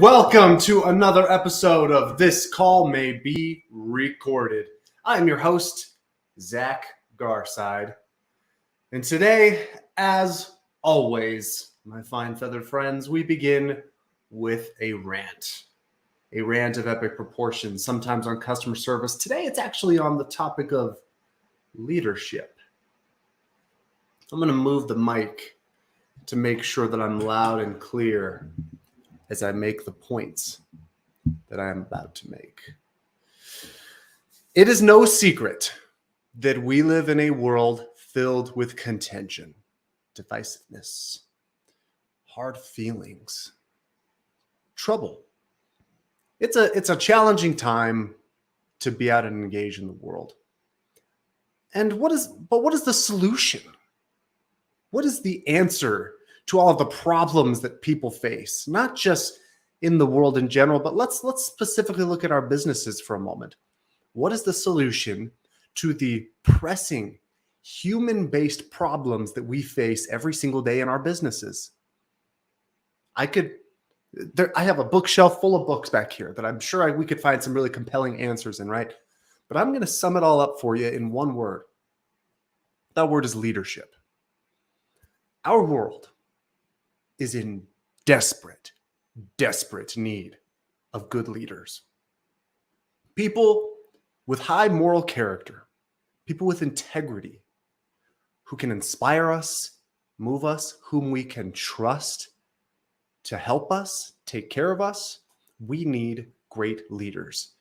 welcome to another episode of This Call May Be Recorded. I'm your host, Zach Garside. And today, as always, my fine feathered friends, we begin with a rant. A rant of epic proportions, sometimes on customer service. Today, it's actually on the topic of leadership. I'm going to move the mic to make sure that I'm loud and clear as I make the points that I am about to make. It is no secret that we live in a world filled with contention, divisiveness, hard feelings, trouble. It's a challenging time to be out and engage in the world. And what is the solution? What is the answer to all of the problems that people face, not just in the world in general, but let's specifically look at our businesses for a moment. What is the solution to the pressing human-based problems that we face every single day in our businesses? I have a bookshelf full of books back here that I'm sure we could find some really compelling answers in, right? But I'm going to sum it all up for you in one word. That word is leadership. Our world is in desperate need of good leaders. People with high moral character, people with integrity, who can inspire us, move us, whom we can trust to help us, take care of us. We need great leaders.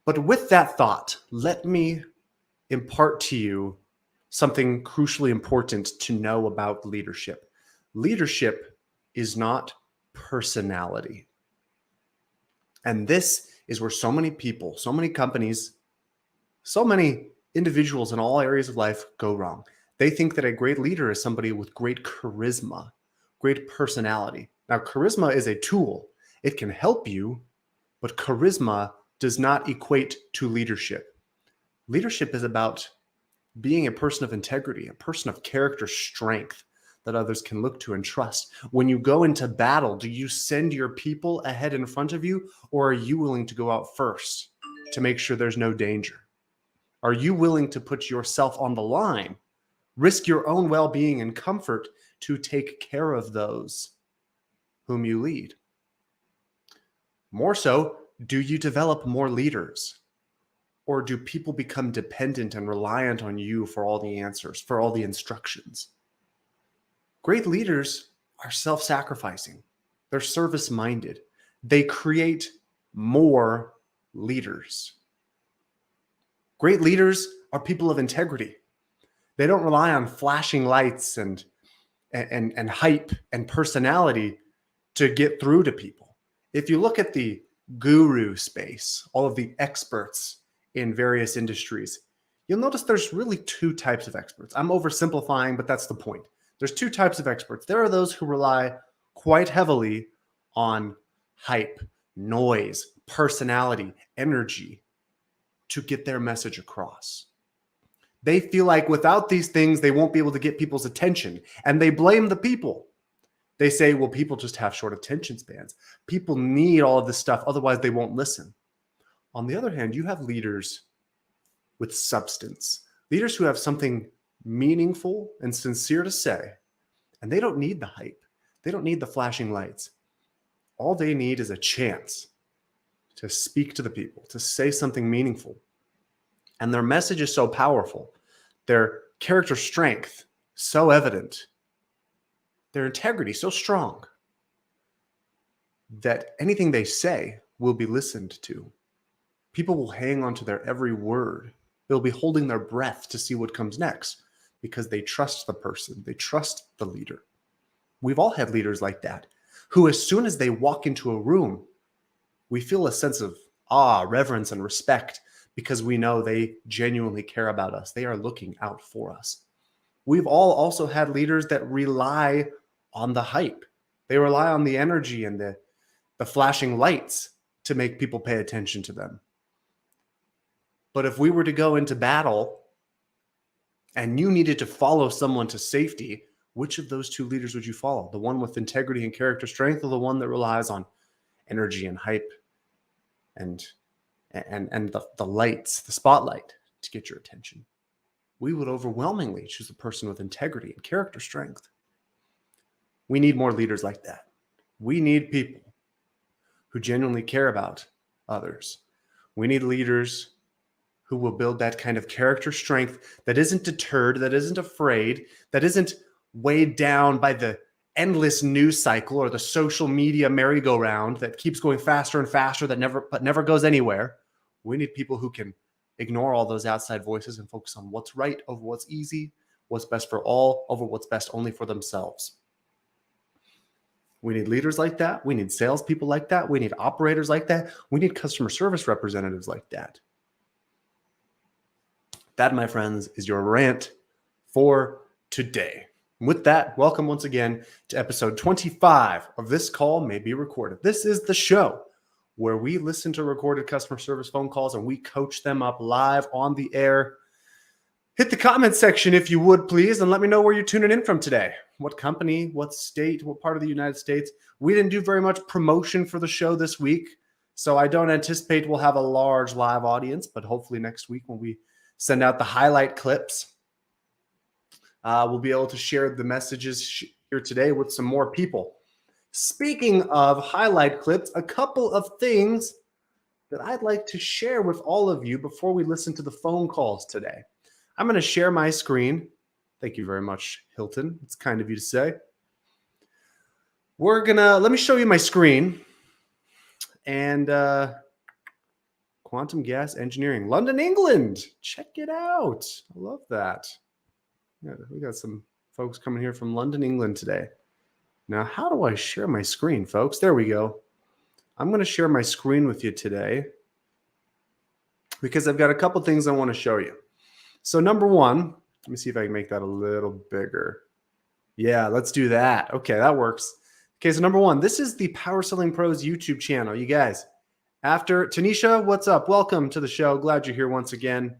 But with that thought, let me impart to you something crucially important to know about leadership. Leadership is not personality. And this is where so many people, so many companies, so many individuals in all areas of life go wrong. They think that a great leader is somebody with great charisma, great personality. Now, charisma is a tool. It can help you, but charisma does not equate to leadership. Leadership is about being a person of integrity, a person of character strength that others can look to and trust. When you go into battle, do you send your people ahead in front of you, or are you willing to go out first to make sure there's no danger? Are you willing to put yourself on the line, risk your own well-being and comfort to take care of those whom you lead? More so, do you develop more leaders? Or do people become dependent and reliant on you for all the answers, for all the instructions? Great leaders are self-sacrificing. They're service-minded. They create more leaders. Great leaders are people of integrity. They don't rely on flashing lights and hype and personality to get through to people. If you look at the guru space, all of the experts in various industries, you'll notice there's really two types of experts. I'm oversimplifying, but that's the point. There's two types of experts. There are those who rely quite heavily on hype, noise, personality, energy to get their message across. They feel like without these things, they won't be able to get people's attention, and they blame the people. They say, well, people just have short attention spans. People need all of this stuff, otherwise they won't listen. On the other hand, you have leaders with substance, leaders who have something meaningful and sincere to say, and they don't need the hype. They don't need the flashing lights. All they need is a chance to speak to the people, to say something meaningful. And their message is so powerful, their character strength so evident, their integrity so strong, that anything they say will be listened to. People will hang on to their every word. They'll be holding their breath to see what comes next because they trust the person. They trust the leader. We've all had leaders like that who, as soon as they walk into a room, we feel a sense of awe, reverence, and respect because we know they genuinely care about us. They are looking out for us. We've all also had leaders that rely on the hype. They rely on the energy and the flashing lights to make people pay attention to them. But if we were to go into battle and you needed to follow someone to safety, which of those two leaders would you follow? The one with integrity and character strength, or the one that relies on energy and hype and the lights, the spotlight to get your attention. We would overwhelmingly choose a person with integrity and character strength. We need more leaders like that. We need people who genuinely care about others. We need leaders who will build that kind of character strength that isn't deterred, that isn't afraid, that isn't weighed down by the endless news cycle or the social media merry-go-round that keeps going faster and faster that never goes anywhere. We need people who can ignore all those outside voices and focus on what's right over what's easy, what's best for all over what's best only for themselves. We need leaders like that. We need salespeople like that. We need operators like that. We need customer service representatives like that. That, my friends, is your rant for today. With that, welcome once again to episode 25 of This Call May Be Recorded. This is the show where we listen to recorded customer service phone calls and we coach them up live on the air. Hit the comment section if you would, please, and let me know where you're tuning in from today. What company, what state, what part of the United States. We didn't do very much promotion for the show this week, so I don't anticipate we'll have a large live audience, but hopefully next week when we send out the highlight clips, we'll be able to share the messages here today with some more people. Speaking of highlight clips, a couple of things that I'd like to share with all of you before we listen to the phone calls today. I'm going to share my screen. Thank you very much, Hilton. It's kind of you to say. Let me show you my screen. And Quantum Gas Engineering, London, England. Check it out. I love that. Yeah, we got some folks coming here from London, England today. Now, how do I share my screen, folks? There we go. I'm going to share my screen with you today because I've got a couple things I want to show you. So number one, let me see if I can make that a little bigger. Yeah, let's do that. Okay, that works. Okay, so number one, this is the Power Selling Pros YouTube channel. You guys, after Tanisha, what's up? Welcome to the show. Glad you're here once again.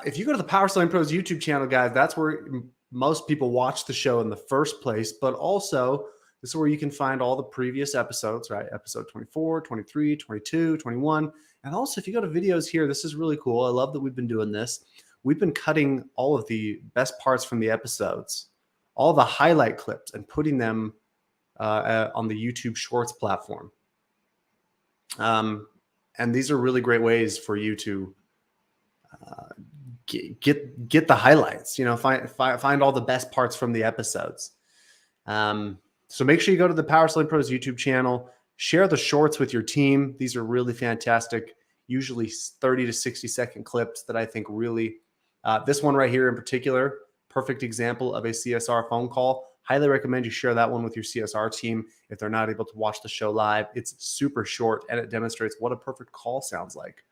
If you go to the Power Selling Pros YouTube channel, guys, that's where most people watch the show in the first place, but also this is where you can find all the previous episodes, right? Episode 24, 23, 22, 21. And also, if you go to videos here, this is really cool. I love that we've been doing this. We've been cutting all of the best parts from the episodes, all the highlight clips, and putting them on the YouTube Shorts platform. And these are really great ways for you to get the highlights. You know, find all the best parts from the episodes. So make sure you go to the Power Selling Pros YouTube channel. Share the shorts with your team. These are really fantastic, usually 30 to 60-second clips that I think really, this one right here in particular, perfect example of a CSR phone call. Highly recommend you share that one with your CSR team if they're not able to watch the show live. It's super short and it demonstrates what a perfect call sounds like.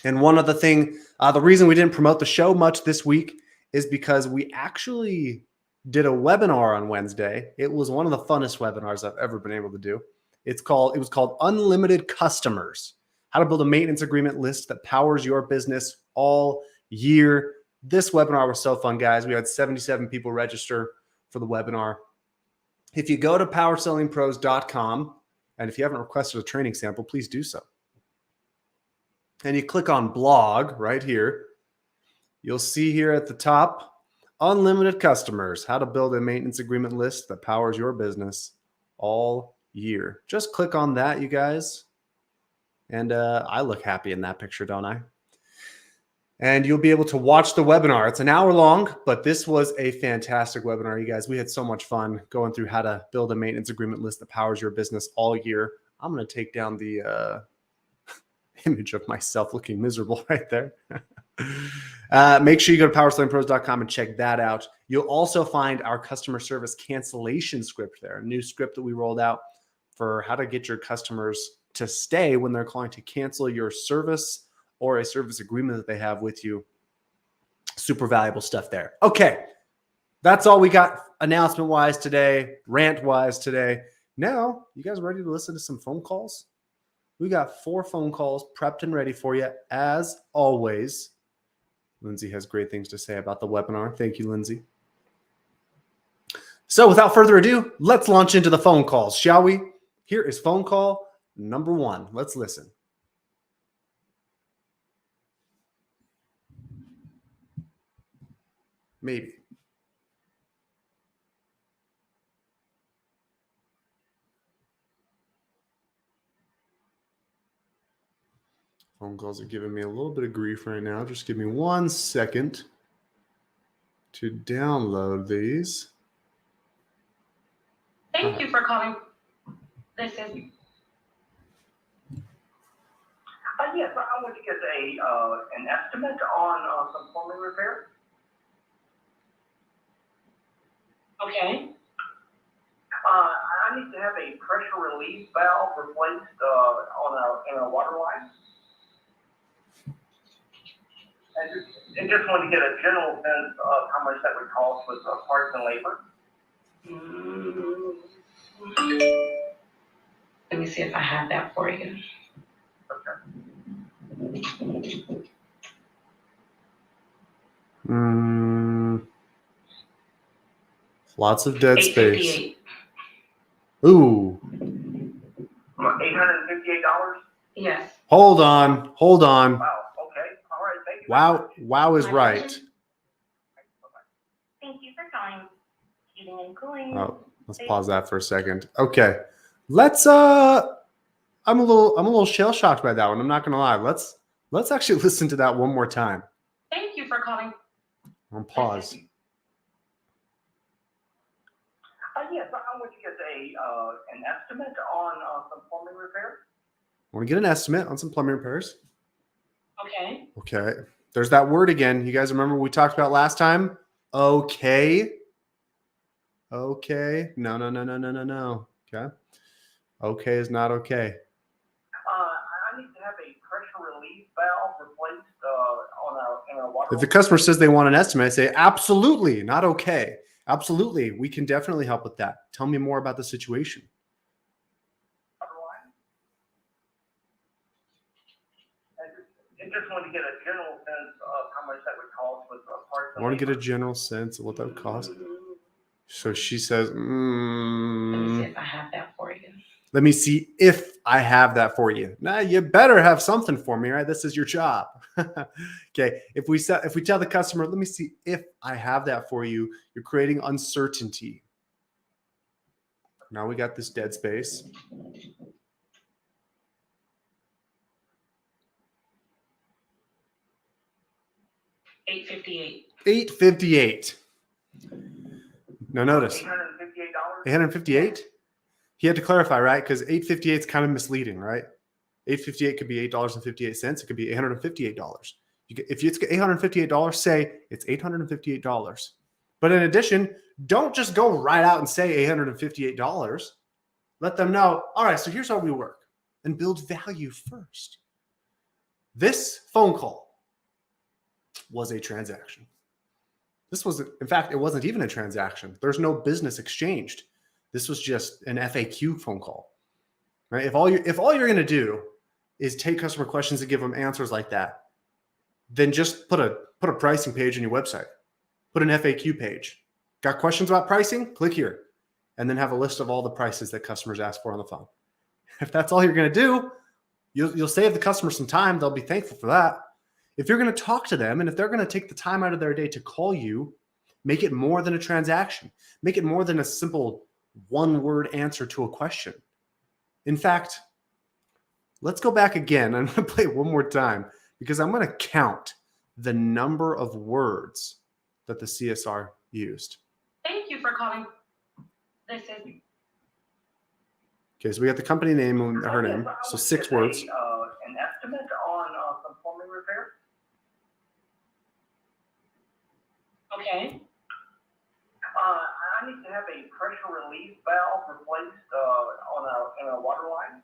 And one other thing, the reason we didn't promote the show much this week is because we actually did a webinar on Wednesday. It was one of the funnest webinars I've ever been able to do. It was called Unlimited Customers, how to build a maintenance agreement list that powers your business all year. This webinar was so fun, guys. We had 77 people register for the webinar. If you go to powersellingpros.com, and if you haven't requested a training sample, please do so. And you click on blog right here. You'll see here at the top, Unlimited Customers, how to build a maintenance agreement list that powers your business all year. Just click on that, you guys. And I look happy in that picture, don't I? And you'll be able to watch the webinar. It's an hour long, but this was a fantastic webinar, you guys. We had so much fun going through how to build a maintenance agreement list that powers your business all year. I'm going to take down the image of myself looking miserable right there. Make sure you go to powersellingpros.com and check that out. You'll also find our customer service cancellation script there, a new script that we rolled out for how to get your customers to stay when they're calling to cancel your service or a service agreement that they have with you. Super valuable stuff there. Okay, that's all we got announcement-wise today, rant-wise today. Now, you guys ready to listen to some phone calls? We got 4 phone calls prepped and ready for you, as always. Lindsay has great things to say about the webinar. Thank you, Lindsay. So without further ado, let's launch into the phone calls, shall we? Here is phone call number 1. Let's listen. Maybe. Phone calls are giving me a little bit of grief right now. Just give me 1 second to download these. Thank you for calling. This is. Yes, I want to get an estimate on some plumbing repair. Okay. I need to have a pressure relief valve replaced in a water line. And just want to get a general sense of how much that would cost with parts and labor. Let me see if I have that for you. Lots of dead space. $858. Ooh. $858? Yes. Hold on. Wow. Okay. All right. Thank you. Wow is My right. pleasure. Thank you for calling. Heating and cooling. Oh, let's pause that for a second. Okay. Let's I'm a little shell shocked by that one. I'm not gonna lie. Let's actually listen to that one more time. Thank you for calling. On pause. Yes, I want to get an estimate on some plumbing repair. Want to get an estimate on some plumbing repairs? Okay. Okay. There's that word again. You guys remember what we talked about last time? Okay. Okay. No. Okay. Okay is not okay. I need to have a pressure relief valve replaced in a water. If the customer says they want an estimate, I say absolutely, not okay. Absolutely. We can definitely help with that. Tell me more about the situation. I just want to get a general sense of how much that would cost with parts. I want to get a general sense of what that would cost. So she says, Let me see if I have that for you. Let me see if I have that for you. Nah, you better have something for me, right? This is your job. Okay. If we tell the customer, let me see if I have that for you, you're creating uncertainty. Now we got this dead space. $858. $858. Now notice. $858? $858? He had to clarify, right? Because $858 is kind of misleading, right? $858 could be $8.58. It could be $858. If it's $858, say it's $858. But in addition, don't just go right out and say $858. Let them know, all right, so here's how we work, and build value first. This phone call was a transaction. In fact, it wasn't even a transaction. There's no business exchanged. This was just an FAQ phone call, right? If all you're going to do is take customer questions and give them answers like that, then just put a pricing page on your website. Put an FAQ page. Got questions about pricing? Click here, and then have a list of all the prices that customers ask for on the phone. If that's all you're going to do, you'll save the customer some time. They'll be thankful for that. If you're going to talk to them, and if they're going to take the time out of their day to call you, make it more than a transaction. Make it more than a simple one-word answer to a question. In fact, let's go back again. I'm going to play it one more time because I'm going to count the number of words that the CSR used. Thank you for calling. This is. Okay, so we got the company name and her name. So 6 words. An estimate on some plumbing repair. Okay. I need to have a pressure relief valve replaced in a water line.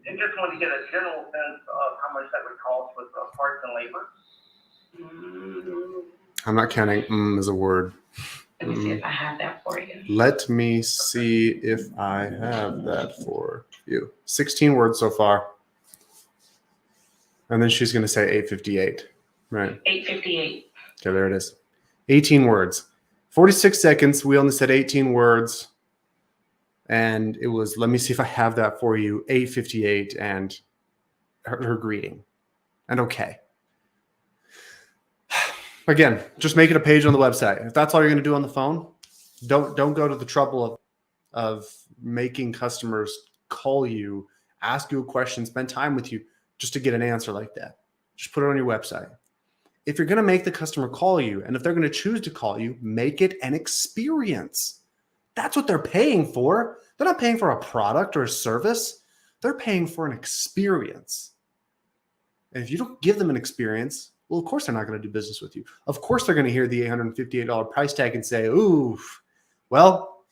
And just want to get a general sense of how much that would cost with parts and labor. I'm not counting as a word. Let me see if I have that for you. Let me see if I have that for you. 16 words so far. And then she's going to say 858, right? 858. Okay, there it is. 18 words. 46 seconds. We only said 18 words. And it was, let me see if I have that for you, 8:58 and her greeting. And okay. Again, just make it a page on the website. If that's all you're going to do on the phone, don't go to the trouble of making customers call you, ask you a question, spend time with you just to get an answer like that. Just put it on your website. If you're going to make the customer call you, and if they're going to choose to call you, make it an experience. That's what they're paying for. They're not paying for a product or a service. They're paying for an experience. And if you don't give them an experience, well, of course they're not going to do business with you. Of course they're going to hear the $858 price tag and say, ooh, well,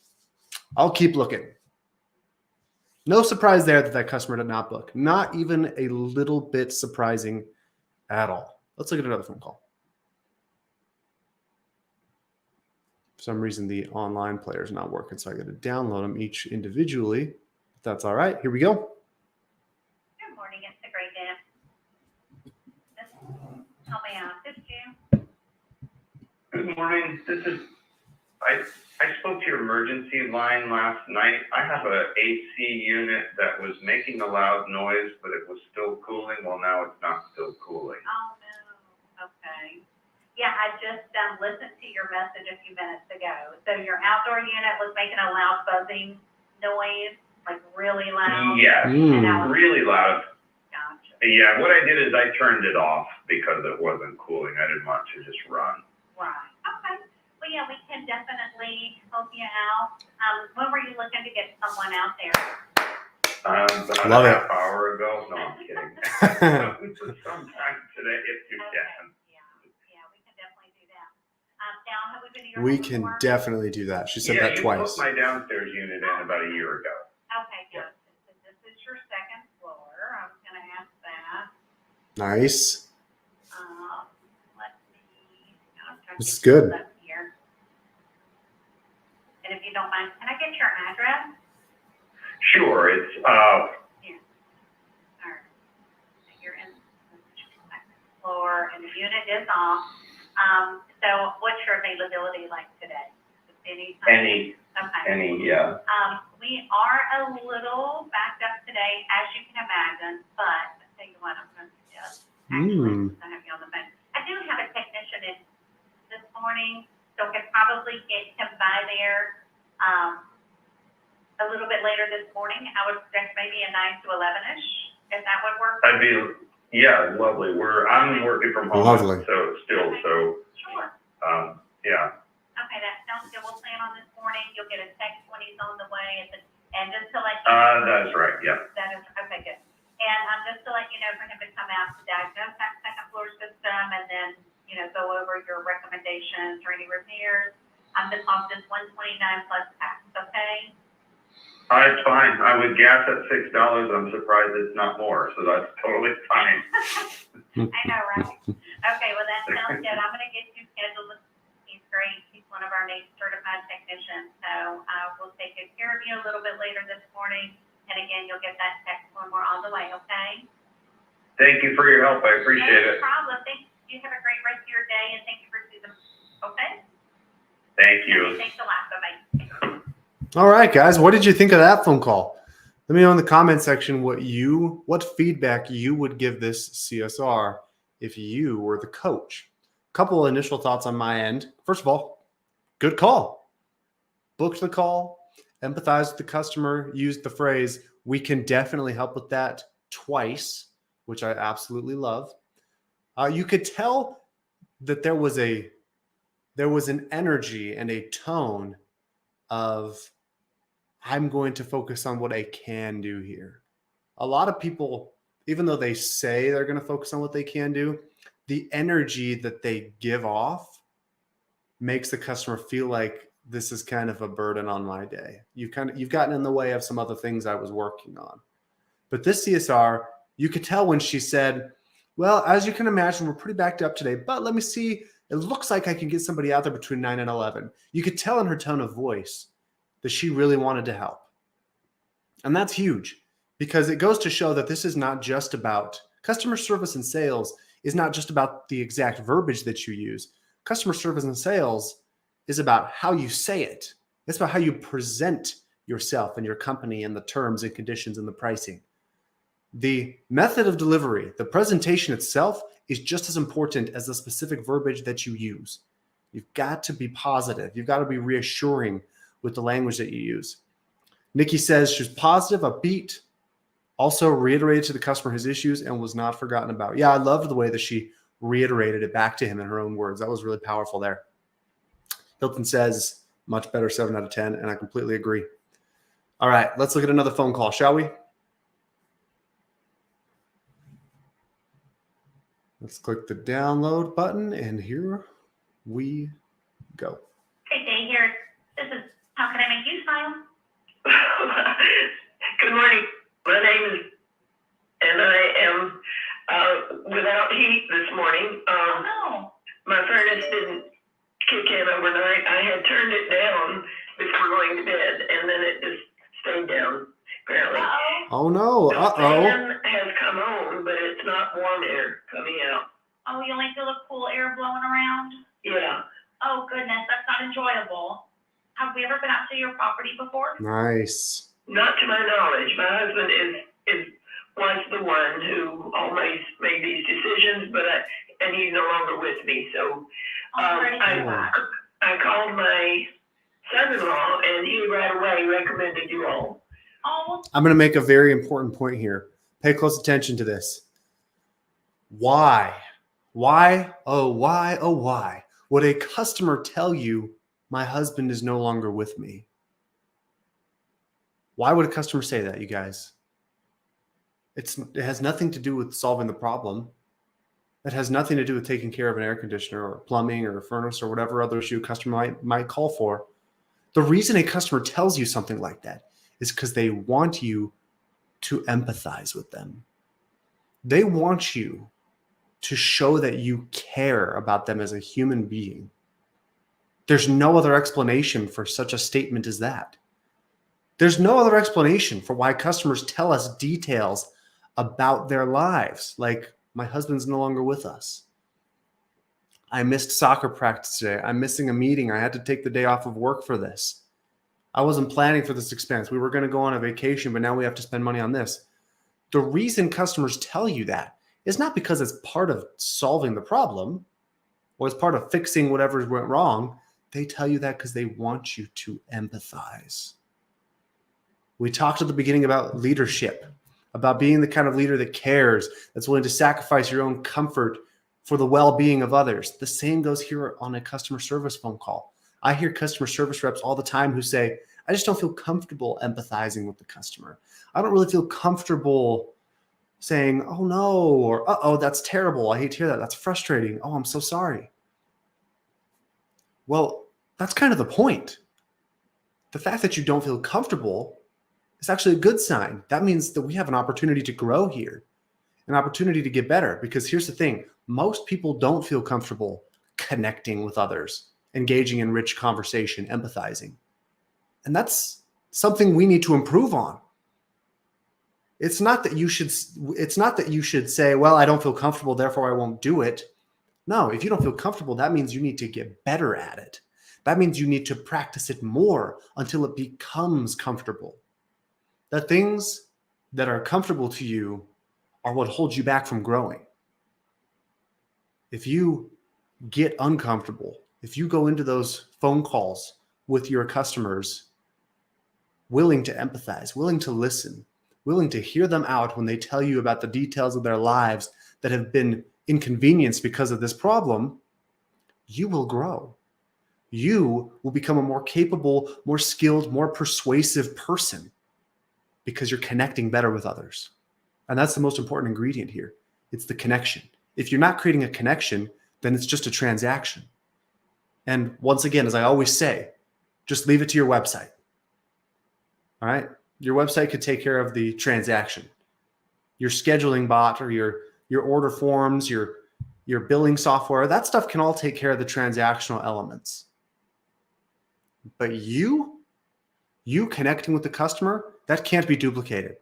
I'll keep looking. No surprise there that that customer did not book. Not even a little bit surprising at all. Let's look at another phone call. For some reason, the online player is not working, so I got to download them each individually. If that's all right. Here we go. Good morning, it's a great day. How may I assist you? Good morning. I spoke to your emergency line last night. I have a AC unit that was making a loud noise, but it was still cooling. Well, now it's not still cooling. Oh, no. Okay. Yeah, I just listened to your message a few minutes ago. So your outdoor unit was making a loud buzzing noise, like really loud? Yes, And now it's really loud. Gotcha. Yeah, what I did is I turned it off because it wasn't cooling. I didn't want to just run. Right. Okay. Well, yeah, we can definitely help you out. When were you looking to get someone out there? About Love a it. half hour ago. No, I'm kidding. Sometime today if you Okay. can. Yeah, we can definitely do that. Now, have we been to your We home can before? definitely do that. She said Yeah, that you twice. put my downstairs unit in about a year ago. Okay, good. Since this is your second floor, I was gonna ask that. Nice. Let's see. I'm trying to This is get good. this up here. And if you don't mind, can I get your address? Sure, it's Or you're in the second floor and the unit is off. So what's your availability like today? Anytime? Okay. yeah. We are a little backed up today, as you can imagine, but I'll tell you what, I'm going to suggest. Actually, since I have you on the phone. I do have a technician in this morning, so I could probably get him by there, a little bit later this morning. I would suggest maybe a 9 to 11-ish, if that would work. That'd be, yeah, lovely. I'm working from home. Lovely. So, Sure. yeah. Okay, that sounds good. We'll plan on this morning. You'll get a text when he's on the way, and just to let you know. That's right, yeah. That is, okay, good. And just to let you know, for him to come out to diagnose that second floor system and then, go over your recommendations or any repairs. The cost is $129 plus tax, okay? It's fine. I would guess at $6. I'm surprised it's not more, so that's totally fine. I know, right? Okay, well, that sounds good. I'm gonna get you scheduled. He's great. He's one of our NACE certified technicians, so we'll take good care of you a little bit later this morning. And again, you'll get that text when we're on the way, okay? Thank you for your help. I appreciate it. No problem. Thank you. Have a great rest of your day, and thank you for choosing. Okay? Thank you. Thanks a lot. Bye-bye. All right, guys. What did you think of that phone call? Let me know in the comment section what feedback you would give this CSR if you were the coach. A couple of initial thoughts on my end. First of all, good call. Booked the call, empathized with the customer, used the phrase, "We can definitely help with that," twice, which I absolutely love. You could tell that there was an energy and a tone of, I'm going to focus on what I can do here. A lot of people, even though they say they're going to focus on what they can do, the energy that they give off makes the customer feel like this is kind of a burden on my day. You've gotten in the way of some other things I was working on. But this CSR, you could tell when she said, well, as you can imagine, we're pretty backed up today, but let me see. It looks like I can get somebody out there between 9 and 11. You could tell in her tone of voice that she really wanted to help. And that's huge because it goes to show that this is not just about customer service and sales is not just about the exact verbiage that you use. Customer service and sales is about how you say it. It's about how you present yourself and your company and the terms and conditions and the pricing. The method of delivery, the presentation itself, is just as important as the specific verbiage that you use. You've got to be positive. You've got to be reassuring with the language that you use. Nikki says she was positive, upbeat, also reiterated to the customer his issues and was not forgotten about. Yeah, I loved the way that she reiterated it back to him in her own words. That was really powerful there. Hilton says, much better, 7 out of 10, and I completely agree. All right, let's look at another phone call, shall we? Let's click the download button, and here we go. Hey, Jay here. This is, how can I make you smile? Good morning. My name is, and I am without heat this morning. Oh, no. My furnace didn't kick in overnight. I had turned it down before going to bed, and then it just stayed down, apparently. Uh-oh. Oh, no. The fan has come on, but it's not warm air coming out. Oh, you only feel the cool air blowing around? Yeah. Oh, goodness, that's not enjoyable. Have we ever been out to your property before? Nice. Not to my knowledge. My husband was the one who always made these decisions, and he's no longer with me. So I called my son-in-law, and he right away recommended you all. Oh, I'm going to make a very important point here. Pay close attention to this. Why would a customer tell you my husband is no longer with me? Why would a customer say that, you guys? It has nothing to do with solving the problem. It has nothing to do with taking care of an air conditioner or plumbing or a furnace or whatever other issue a customer might call for. The reason a customer tells you something like that is because they want you to empathize with them. They want you to show that you care about them as a human being. There's no other explanation for such a statement as that. There's no other explanation for why customers tell us details about their lives, like my husband's no longer with us. I missed soccer practice today. I'm missing a meeting. I had to take the day off of work for this. I wasn't planning for this expense. We were going to go on a vacation, but now we have to spend money on this. The reason customers tell you that is not because it's part of solving the problem or it's part of fixing whatever went wrong. They tell you that because they want you to empathize. We talked at the beginning about leadership, about being the kind of leader that cares, that's willing to sacrifice your own comfort for the well-being of others. The same goes here on a customer service phone call. I hear customer service reps all the time who say, I just don't feel comfortable empathizing with the customer. I don't really feel comfortable saying, oh no, or uh-oh, that's terrible. I hate to hear that. That's frustrating. Oh, I'm so sorry. Well, that's kind of the point. The fact that you don't feel comfortable is actually a good sign. That means that we have an opportunity to grow here, an opportunity to get better. Because here's the thing, most people don't feel comfortable connecting with others, engaging in rich conversation, empathizing. And that's something we need to improve on. It's not that you should say, well, I don't feel comfortable, therefore I won't do it. No, if you don't feel comfortable, that means you need to get better at it. That means you need to practice it more until it becomes comfortable. The things that are comfortable to you are what holds you back from growing. If you get uncomfortable, if you go into those phone calls with your customers willing to empathize, willing to listen, willing to hear them out when they tell you about the details of their lives that have been inconvenienced because of this problem, you will grow. You will become a more capable, more skilled, more persuasive person because you're connecting better with others. And that's the most important ingredient here. It's the connection. If you're not creating a connection, then it's just a transaction. And once again, as I always say, just leave it to your website. All right? Your website could take care of the transaction. Your scheduling bot or your order forms, your billing software, that stuff can all take care of the transactional elements. But you connecting with the customer, that can't be duplicated.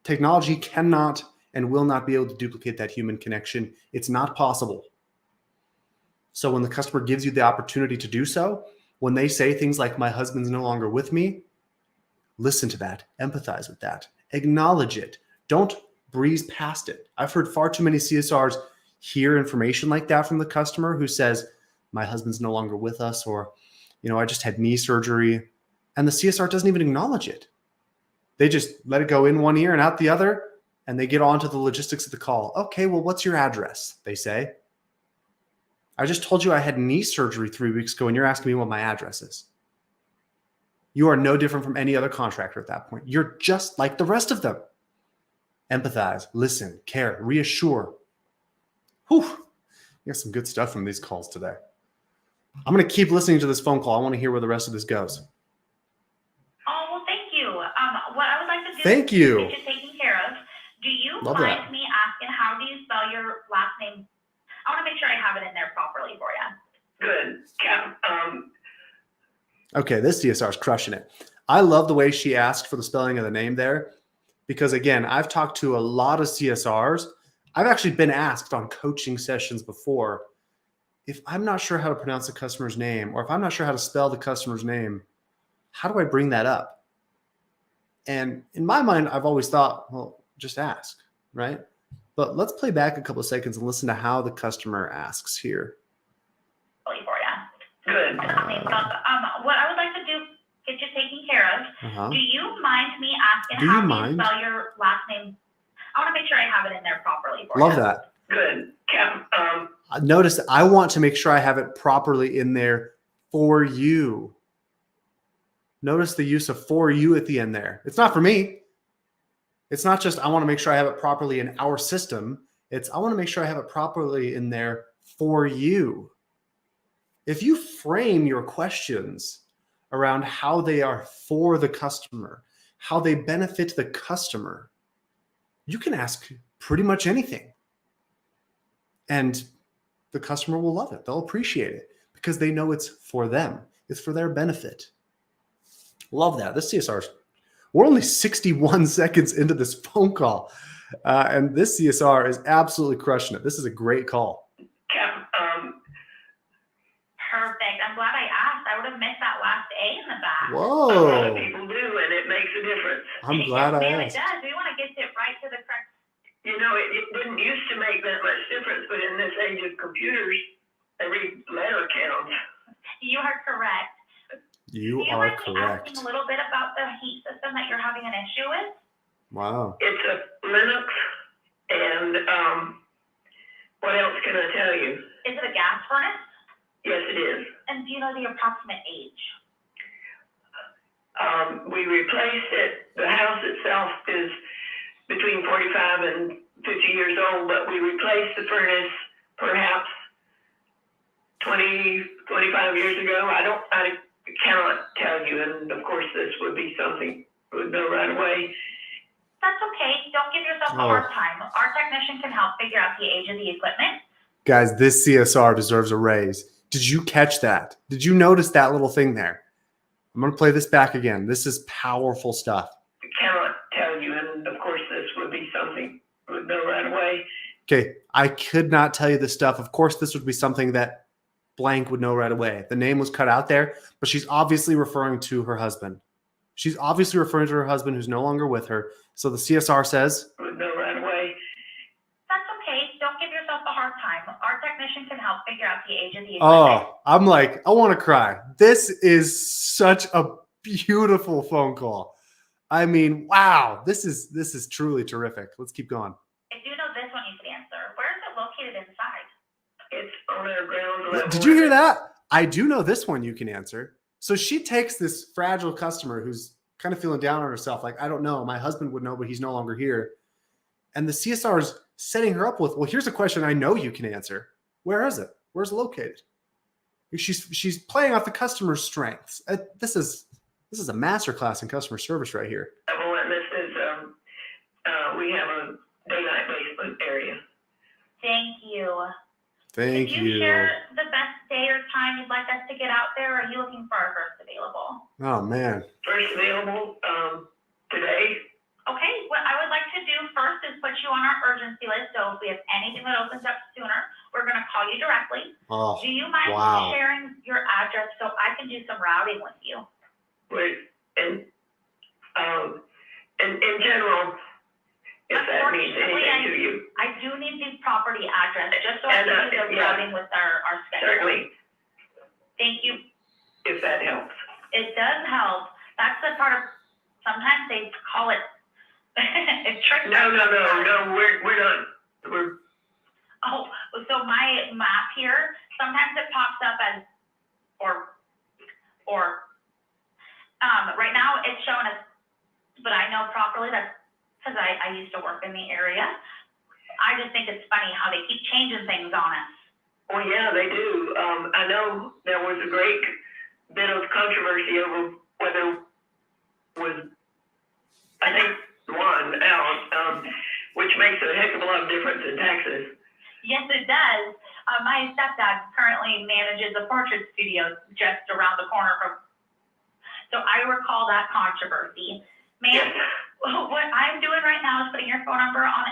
Technology cannot and will not be able to duplicate that human connection. It's not possible. So when the customer gives you the opportunity to do so, when they say things like, my husband's no longer with me, listen to that, empathize with that, acknowledge it. Don't breeze past it. I've heard far too many CSRs hear information like that from the customer who says, my husband's no longer with us, or, I just had knee surgery. And the CSR doesn't even acknowledge it. They just let it go in one ear and out the other, and they get on to the logistics of the call. Okay, well, what's your address? They say. I just told you I had knee surgery 3 weeks ago, and you're asking me what my address is. You are no different from any other contractor at that point. You're just like the rest of them. Empathize, listen, care, reassure. Whew. You got some good stuff from these calls today. I'm going to keep listening to this phone call. I want to hear where the rest of this goes. Oh, well, thank you. What I would like to do Thank you. is get you taken care of. Do you Love mind that. me asking, how do you spell your last name? I want to make sure I have it in there properly for you. Good. Okay, this CSR is crushing it. I love the way she asked for the spelling of the name there, because again, I've talked to a lot of CSRs. I've actually been asked on coaching sessions before, if I'm not sure how to pronounce the customer's name, or if I'm not sure how to spell the customer's name, how do I bring that up? And in my mind, I've always thought, well, just ask, right? But let's play back a couple of seconds and listen to how the customer asks here. For you. Good. What I would like to do, get you taken care of. Uh-huh. Do you mind me asking, Do you how do mind? you spell your last name? I want to make sure I have it in there properly for Love you. that. Good. Notice I want to make sure I have it properly in there for you. Notice the use of for you at the end there. It's not for me. It's not just I want to make sure I have it properly in our system. It's I want to make sure I have it properly in there for you. If you frame your questions around how they are for the customer, how they benefit the customer, you can ask pretty much anything. And the customer will love it. They'll appreciate it because they know it's for them. It's for their benefit. Love that. This CSR, we're only 61 seconds into this phone call. And this CSR is absolutely crushing it. This is a great call. Perfect. I'm glad I asked. I would have missed that last A in the back. A lot Whoa. of people do, and it makes a difference. I'm glad I It asked. does. We want to get it right to the correct. It didn't used to make that much difference, but in this age of computers, every letter counts. You are correct. You Do you are mind me correct. asking a little bit about the heat system that you're having an issue with? Wow. It's a Linux, and what else can I tell you? Is it a gas furnace? Yes, it is. And do you know the approximate age? We replaced it. The house itself is between 45 and 50 years old, but we replaced the furnace perhaps 20, 25 years ago. I cannot tell you, and of course this would be something we would know right away. That's okay. Don't give yourself a hard time. Our technician can help figure out the age of the equipment. Guys, this CSR deserves a raise. Did you catch that? Did you notice that little thing there? I'm going to play this back again. This is powerful stuff. I cannot tell you, and of course this would be something we would know right away. Okay, I could not tell you this stuff. Of course, this would be something that blank would know right away. The name was cut out there, but she's obviously referring to her husband. She's obviously referring to her husband who's no longer with her. So the CSR says, We would know right away. That's okay. Don't give yourself a hard time. Our technician can help figure out the age of the equipment. oh, I'm like, I want to cry. This is such a beautiful phone call. I mean, wow, this is truly terrific. Let's keep going. I do know this one you can answer. Where is it located inside? It's on our ground level. Did you hear that? I do know this one you can answer. So she takes this fragile customer who's kind of feeling down on herself. Like, I don't know. My husband would know, but he's no longer here. And the CSR is setting her up with, well, here's a question I know you can answer. Where is it? Where's it located? She's playing off the customer's strengths. This is a masterclass in customer service right here. Level, and this is, we have a daylight basement area. Thank you. Thank Could you you. share the best day or time you'd like us to get out there, or are you looking for our first available? Oh, man. First available, today. Okay, what I would like to do first is put you on our urgency list. So if we have anything that opens up sooner, we're going to call you directly. Oh, Do you mind wow. sharing your address so I can do some routing with you? Wait, and, in general, if that means anything to you, I do need the property address just so I And, can do the yeah. routing with our schedule. certainly, Thank you. if that helps. It does help. That's the part of, sometimes they call it, it's tricky. No, we're not, Oh, so my map here, sometimes it pops up as, right now it's showing as, but I know properly that's because I used to work in the area. I just think it's funny how they keep changing things on us. well, yeah, they do. I know there was a great bit of controversy over whether was, I think, one out, which makes a heck of a lot of difference in taxes. Yes, it does. My stepdad currently manages a portrait studio just around the corner from, so I recall that controversy. Ma'am, what I'm doing right now is putting your phone number on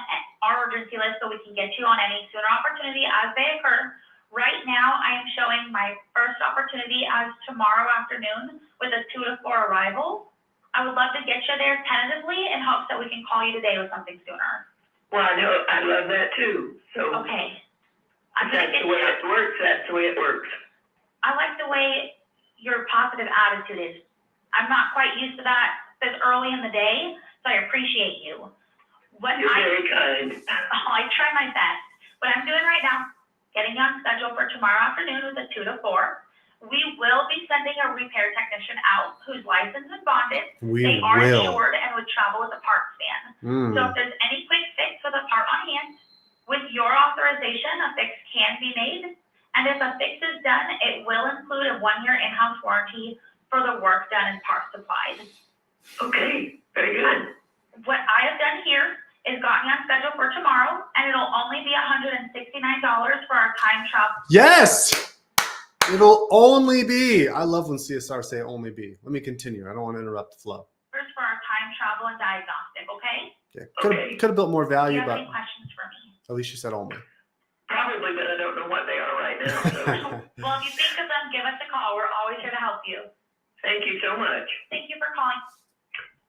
our urgency list so we can get you on any sooner opportunity as they occur. Right now, I am showing my first opportunity as tomorrow afternoon with a 2 to 4 arrival. I would love to get you there tentatively in hopes that we can call you today with something sooner. Well, I know, I love that too, so. Okay. If that's the way it works, that's the way it works. I like the way your positive attitude is. I'm not quite used to that this early in the day, so I appreciate you. You're very kind. I try my best. What I'm doing right now, getting you on schedule for tomorrow afternoon with a 2 to 4. We will be sending a repair technician out who's licensed and bonded. They are insured and would travel with a parts van. So if there's any quick fix with a part on hand, with your authorization, a fix can be made. And if a fix is done, it will include a 1-year in-house warranty for the work done and part supplied. Okay, very good. What I have done here is gotten you on schedule for tomorrow, and it'll only be $169 for our time travel. Yes! It'll only be. I love when CSR say only be. Let me continue. I don't want to interrupt the flow. For our time travel and diagnostic, okay? Okay. Could have built more Do value, you have but any questions for me? at least you said only. Probably, but I don't know what they are right now, so. Well, if you think of them, give us a call. We're always here to help you. Thank you so much. Thank you for calling.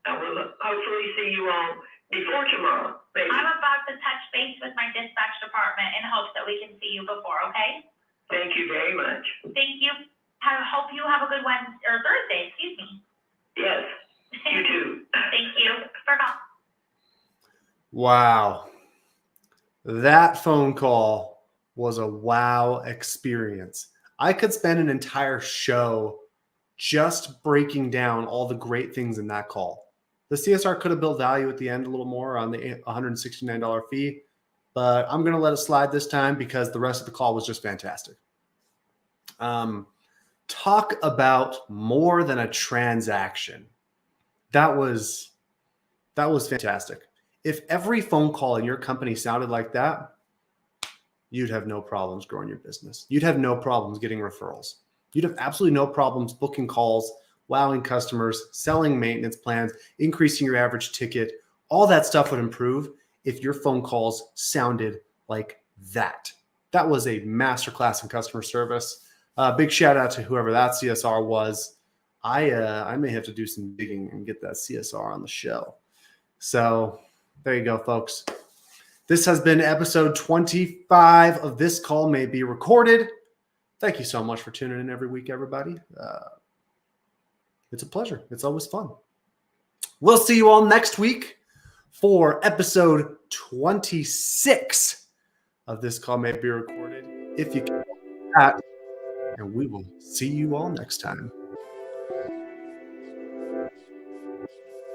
I will hopefully see you all before tomorrow, maybe. I'm about to touch base with my dispatch department in hopes that we can see you before, okay? Thank you very much. Thank you. I hope you have a good Wednesday or Thursday, excuse me. Yes, you too. Thank you. For now. Wow. That phone call was a wow experience. I could spend an entire show just breaking down all the great things in that call. The CSR could have built value at the end a little more on the $169 fee, but I'm going to let it slide this time because the rest of the call was just fantastic. Talk about more than a transaction. That was fantastic. If every phone call in your company sounded like that, you'd have no problems growing your business. You'd have no problems getting referrals. You'd have absolutely no problems booking calls, wowing customers, selling maintenance plans, increasing your average ticket. All that stuff would improve if your phone calls sounded like that. That was a masterclass in customer service. Big shout out to whoever that CSR was. I may have to do some digging and get that CSR on the show. So there you go, folks. This has been episode 25 of This Call May Be Recorded. Thank you so much for tuning in every week, everybody. It's a pleasure. It's always fun. We'll see you all next week for episode 26 of This Call May Be Recorded. If you can, and we will see you all next time.